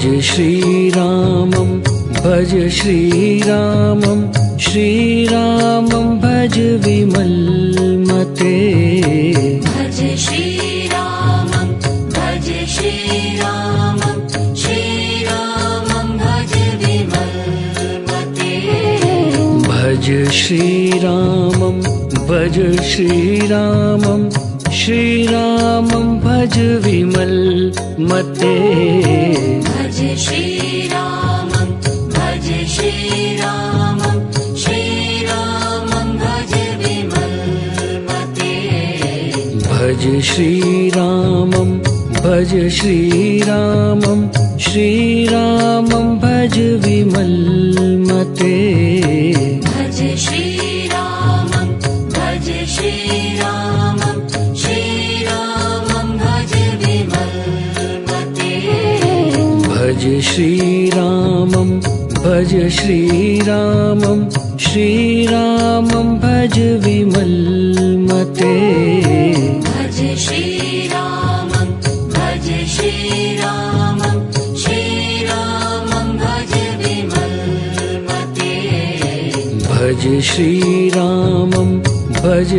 भज श्रीरामं भज श्रीरामं श्रीरामं भज विमलमते भज श्रीरामं भज श्रीरामं श्रीरामं भज विमलमते भज श्रीरामं भज श्रीरामं श्रीरामं भज विमलमते भज श्रीरामं भज श्रीरामं श्रीरामं भज विमलमते भज श्रीरामं भज श्रीरामं श्रीरामं भज विमलमते भज श्रीरामं भज श्रीरामं श्रीरामं भज विमलमते भज श्रीरामं भज श्रीरामं श्रीरामं भज विमलमते भज श्रीरामं भज श्रीरामं श्रीरामं भज विमलमते भज श्रीरामं भज